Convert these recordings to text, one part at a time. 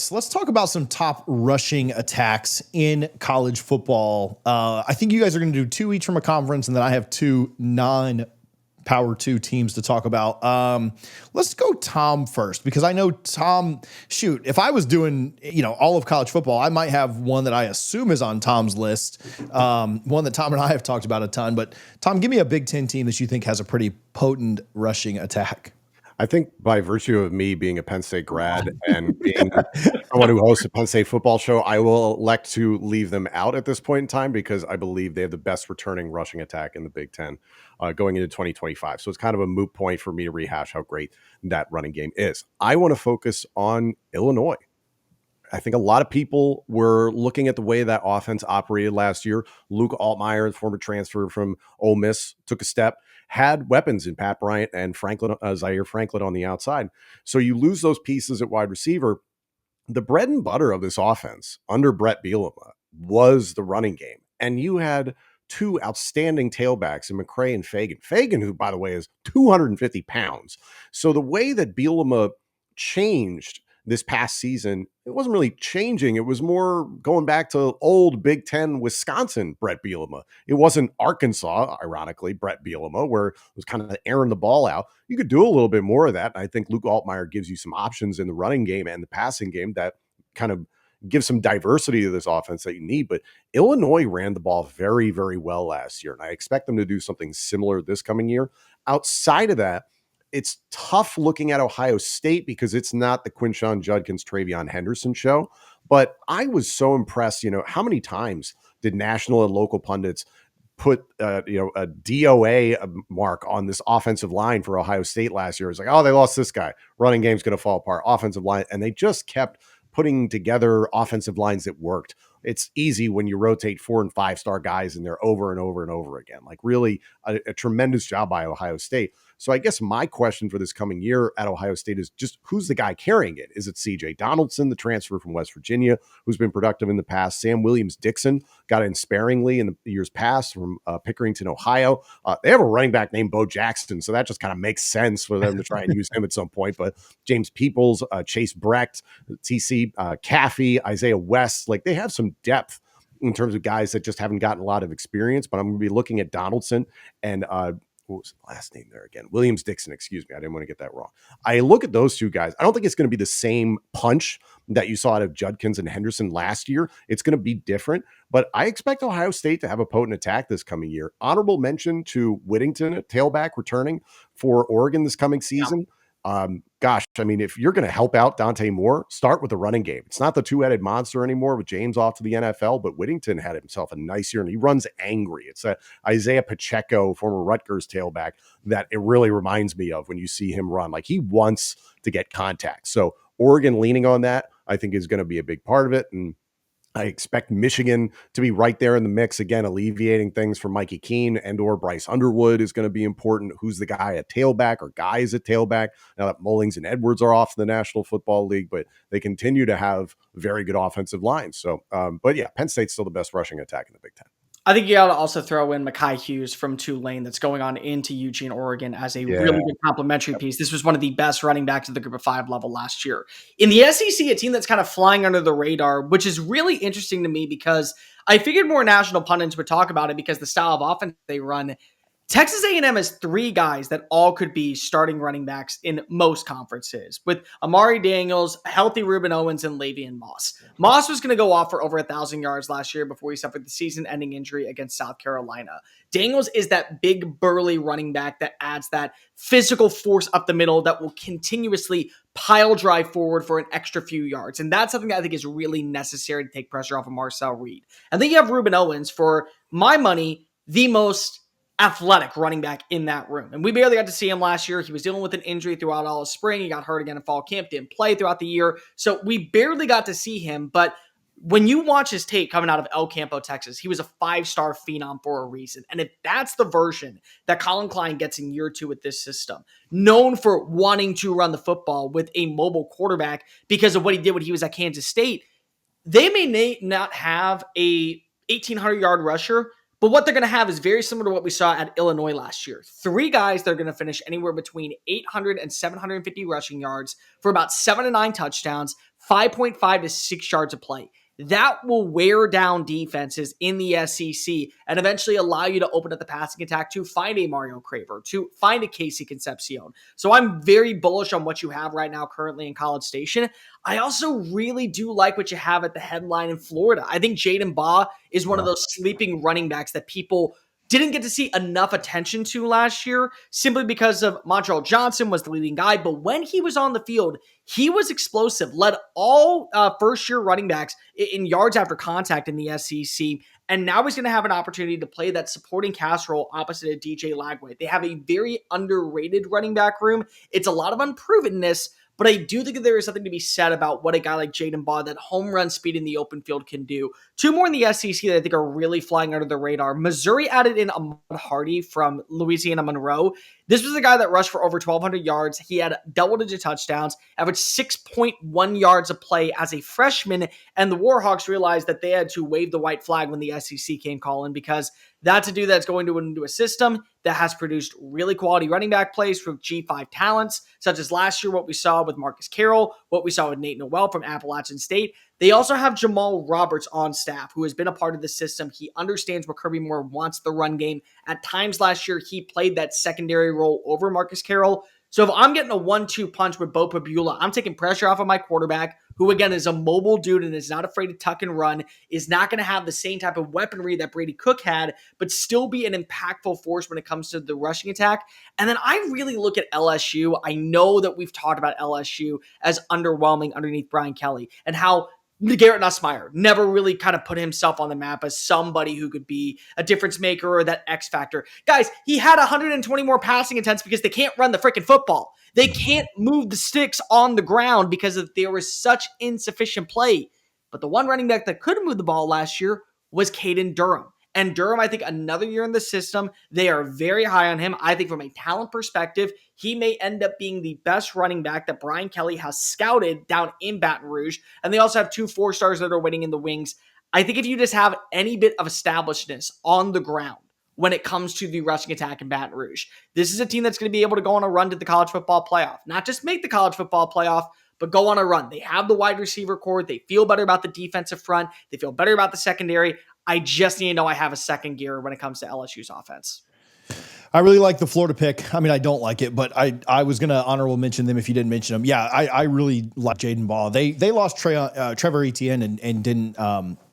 So let's talk about some top rushing attacks in college football. I think you guys are going to do two each from a conference, and then I have two non-Power 2 teams to talk about. Let's go Tom first, because I know Tom, shoot, if I was doing, all of college football, I might have one that I assume is on Tom's list, one that Tom and I have talked about a ton. But Tom, give me a Big Ten team that you think has a pretty potent rushing attack. I think by virtue of me being a Penn State grad and being someone who hosts a Penn State football show, I will elect to leave them out at this point in time because I believe they have the best returning rushing attack in the Big Ten going into 2025. So it's kind of a moot point for me to rehash how great that running game is. I want to focus on Illinois. I think a lot of people were looking at the way that offense operated last year. Luke Altmaier, the former transfer from Ole Miss, took a step, had weapons in Pat Bryant and Zaire Franklin on the outside. So you lose those pieces at wide receiver. The bread and butter of this offense under Brett Bielema was the running game. And you had two outstanding tailbacks in McCray and Fagan. Fagan, who, by the way, is 250 pounds. So the way that Bielema changed this past season, it wasn't really changing. It was more going back to old Big Ten Wisconsin Brett Bielema. It wasn't Arkansas, ironically, Brett Bielema, where it was kind of airing the ball out. You could do a little bit more of that. And I think Luke Altmaier gives you some options in the running game and the passing game that kind of give some diversity to this offense that you need. But Illinois ran the ball very, very well last year. And I expect them to do something similar this coming year. Outside of that, it's tough looking at Ohio State because it's not the Quinshon Judkins, Travion Henderson show. But I was so impressed, how many times did national and local pundits put a DOA mark on this offensive line for Ohio State last year? It's like, oh, they lost this guy. Running game's going to fall apart. Offensive line. And they just kept putting together offensive lines that worked. It's easy when you rotate 4 and 5 star guys in there over and over and over again. Like really a tremendous job by Ohio State. So I guess my question for this coming year at Ohio State is just who's the guy carrying it? Is it CJ Donaldson, the transfer from West Virginia, who's been productive in the past? Sam Williams-Dixon got in sparingly in the years past from Pickerington, Ohio. They have a running back named Bo Jackson, so that just kind of makes sense for them to try and use him at some point. But James Peoples, Chase Brecht, TC Caffey, Isaiah West, like they have some depth in terms of guys that just haven't gotten a lot of experience. But I'm going to be looking at Donaldson and what was the last name there again? Williams-Dixon, excuse me. I didn't want to get that wrong. I look at those two guys. I don't think it's going to be the same punch that you saw out of Judkins and Henderson last year. It's going to be different, but I expect Ohio State to have a potent attack this coming year. Honorable mention to Whittington, a tailback returning for Oregon this coming season. Gosh, I mean, if you're going to help out Dante Moore, start with the running game. It's not the two-headed monster anymore with James off to the NFL, but Whittington had himself a nice year, and he runs angry. It's a Isaiah Pacheco, former Rutgers tailback, that it really reminds me of when you see him run. Like, he wants to get contact. So Oregon leaning on that, I think, is going to be a big part of it, and I expect Michigan to be right there in the mix again, alleviating things for Mikey Keene and or Bryce Underwood is going to be important. Who's the guy at tailback or guys at tailback now that Mullings and Edwards are off in the National Football League, but they continue to have very good offensive lines. So, but yeah, Penn State's still the best rushing attack in the Big Ten. I think you got to also throw in Mekhi Hughes from Tulane that's going on into Eugene, Oregon as a really good complementary piece. This was one of the best running backs at the Group of 5 level last year. In the SEC, a team that's kind of flying under the radar, which is really interesting to me because I figured more national pundits would talk about it because the style of offense they run. Texas A&M has 3 guys that all could be starting running backs in most conferences, with Amari Daniels, healthy Reuben Owens, and Lavian Moss. Moss was going to go off for over 1,000 yards last year before he suffered the season-ending injury against South Carolina. Daniels is that big, burly running back that adds that physical force up the middle that will continuously pile drive forward for an extra few yards. And that's something that I think is really necessary to take pressure off of Marcel Reed. And then you have Reuben Owens, for my money, the most athletic running back in that room. And we barely got to see him last year. He was dealing with an injury throughout all of spring. He got hurt again in fall camp, didn't play throughout the year. So we barely got to see him. But when you watch his tape coming out of El Campo, Texas, he was a 5-star phenom for a reason. And if that's the version that Colin Klein gets in year 2 with this system, known for wanting to run the football with a mobile quarterback because of what he did when he was at Kansas State, they may not have a 1,800-yard rusher, But what they're going to have is very similar to what we saw at Illinois last year. 3 guys that are going to finish anywhere between 800 and 750 rushing yards for about 7 to 9 touchdowns, 5.5 to 6 yards of play. That will wear down defenses in the SEC and eventually allow you to open up the passing attack to find a Mario Craver, to find a Casey Concepcion. So I'm very bullish on what you have right now currently in College Station. I also really do like what you have at the headline in Florida. I think Jaden Baugh is one of those sleeping running backs that people didn't get to see enough attention to last year simply because of Montreal Johnson was the leading guy. But when he was on the field, he was explosive, led all first-year running backs in yards after contact in the SEC. And now he's going to have an opportunity to play that supporting cast role opposite of DJ Lagway. They have a very underrated running back room. It's a lot of unprovenness, but I do think that there is something to be said about what a guy like Jaden Baugh, that home run speed in the open field, can do. 2 more in the SEC that I think are really flying under the radar. Missouri added in Ahmad Hardy from Louisiana Monroe. This was a guy that rushed for over 1,200 yards. He had double-digit touchdowns, averaged 6.1 yards a play as a freshman, and the Warhawks realized that they had to wave the white flag when the SEC came calling, because that's a dude that's going to into a system that has produced really quality running back plays from G5 talents, such as last year what we saw with Marcus Carroll, what we saw with Nate Noel from Appalachian State. They also have Jamal Roberts on staff, who has been a part of the system. He understands what Kirby Moore wants the run game. At times last year, he played that secondary role over Marcus Carroll. So if I'm getting a 1-2 punch with Bo Pabula, I'm taking pressure off of my quarterback, who again is a mobile dude and is not afraid to tuck and run, is not going to have the same type of weaponry that Brady Cook had, but still be an impactful force when it comes to the rushing attack. And then I really look at LSU. I know that we've talked about LSU as underwhelming underneath Brian Kelly, and how Garrett Nussmeier never really kind of put himself on the map as somebody who could be a difference maker or that X factor. Guys, he had 120 more passing attempts because they can't run the freaking football. They can't move the sticks on the ground because there was such insufficient play. But the one running back that could move the ball last year was Caden Durham. And Durham, I think another year in the system, they are very high on him. I think from a talent perspective, he may end up being the best running back that Brian Kelly has scouted down in Baton Rouge. And they also have 2 4-stars that are waiting in the wings. I think if you just have any bit of establishedness on the ground when it comes to the rushing attack in Baton Rouge, this is a team that's going to be able to go on a run to the college football playoff. Not just make the college football playoff, but go on a run. They have the wide receiver core. They feel better about the defensive front. They feel better about the secondary. I just need to know I have a second gear when it comes to LSU's offense. I really like the Florida pick. I mean, I don't like it, but I was going to honorable mention them if you didn't mention them. Yeah, I really like Jaden Baugh. They lost Trevor Etienne and didn't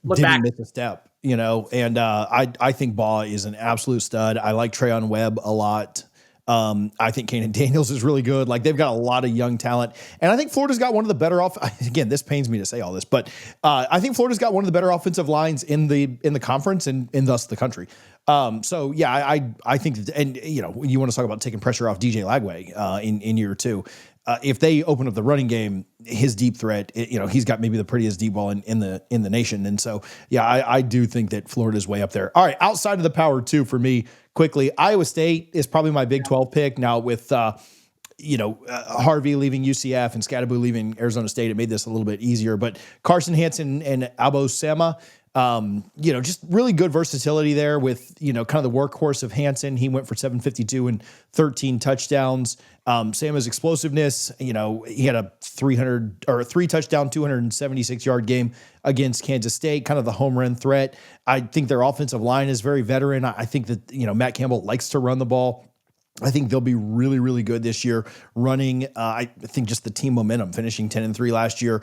miss a step, you know. And I think Baugh is an absolute stud. I like Trayon Webb a lot. I think Kanan Daniels is really good. Like, they've got a lot of young talent, and I think Florida's got one of the better again, this pains me to say all this, but I think Florida's got one of the better offensive lines in the conference and thus the country. So yeah, I think that, and you know, you want to talk about taking pressure off DJ Lagway in year 2. If they open up the running game, his deep threat, he's got maybe the prettiest deep ball in the nation. And so, yeah, I do think that Florida's way up there. All right, outside of the Power 2 for me, quickly, Iowa State is probably my Big 12 pick. Now with Harvey leaving UCF and Scadaboo leaving Arizona State, it made this a little bit easier. But Carson Hansen and Abo Sama, just really good versatility there with, kind of the workhorse of Hansen. He went for 752 and 13 touchdowns. Sama's explosiveness, he had a 3 touchdown, 276 yard game against Kansas State, kind of the home run threat. I think their offensive line is very veteran. I think that, Matt Campbell likes to run the ball. I think they'll be really, really good this year running. I think just the team momentum, finishing 10-3 last year,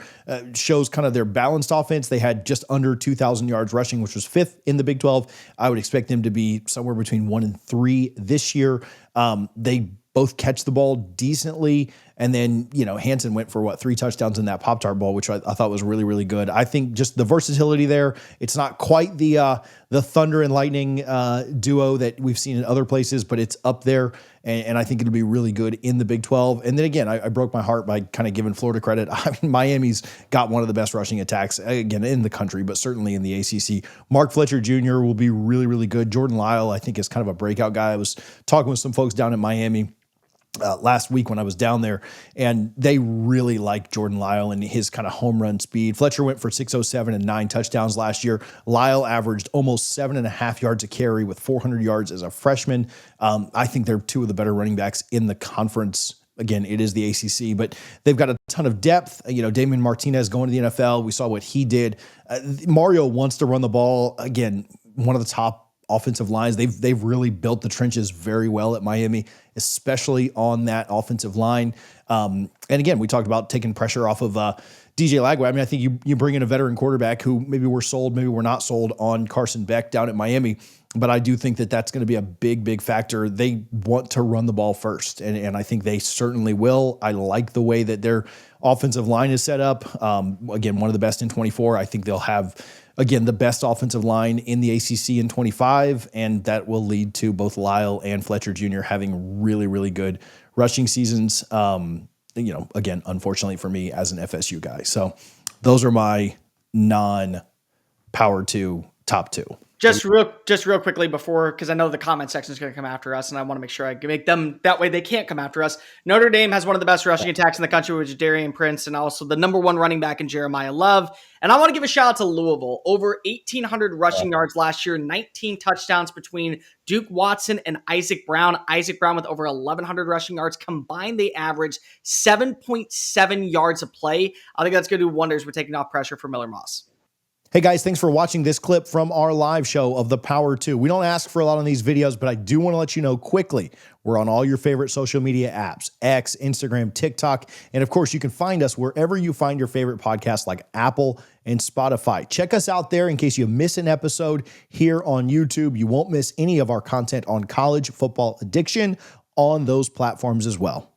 shows kind of their balanced offense. They had just under 2,000 yards rushing, which was 5th in the Big 12. I would expect them to be somewhere between 1 and 3 this year. They both catch the ball decently. And then, Hansen went for 3 touchdowns in that Pop-Tart ball, which I thought was really, really good. I think just the versatility there, it's not quite the Thunder and Lightning duo that we've seen in other places, but it's up there. And I think it'll be really good in the Big 12. And then again, I broke my heart by kind of giving Florida credit. I mean, Miami's got one of the best rushing attacks, again, in the country, but certainly in the ACC. Mark Fletcher Jr. will be really, really good. Jordan Lyle, I think, is kind of a breakout guy. I was talking with some folks down in Miami. last week when I was down there, and they really like Jordan Lyle and his kind of home run speed. Fletcher went for 607 and 9 touchdowns last year. Lyle averaged almost 7.5 yards a carry with 400 yards as a freshman. I think they're two of the better running backs in the conference. Again, it is the ACC, but they've got a ton of depth. Damon Martinez going to the NFL. We saw what he did. Mario wants to run the ball. Again, one of the top offensive lines. They've really built the trenches very well at Miami, especially on that offensive line. And again, we talked about taking pressure off of DJ Lagway. I mean, I think you bring in a veteran quarterback who maybe we're sold, maybe we're not sold on Carson Beck down at Miami. But I do think that that's going to be a big, big factor. They want to run the ball first, and I think they certainly will. I like the way that their offensive line is set up. Again, one of the best in 24. I think they'll have, again, the best offensive line in the ACC in 25, and that will lead to both Lyle and Fletcher Jr. having really, really good rushing seasons. Again, unfortunately for me as an FSU guy. So those are my non-Power 2 top 2. Just real quickly before, because I know the comment section is going to come after us, and I want to make sure I can make them that way they can't come after us. Notre Dame has one of the best rushing attacks in the country, which is Darian Prince, and also the number 1 running back in Jeremiah Love. And I want to give a shout out to Louisville. Over 1,800 rushing yards last year, 19 touchdowns between Duke Watson and Isaac Brown. Isaac Brown with over 1,100 rushing yards. Combined, they average 7.7 yards a play. I think that's going to do wonders with taking off pressure for Miller Moss. Hey guys, thanks for watching this clip from our live show of the Power 2. We don't ask for a lot on these videos, but I do want to let you know quickly, we're on all your favorite social media apps, X, Instagram, TikTok, and of course you can find us wherever you find your favorite podcasts like Apple and Spotify. Check us out there in case you miss an episode here on YouTube. You won't miss any of our content on college football addiction on those platforms as well.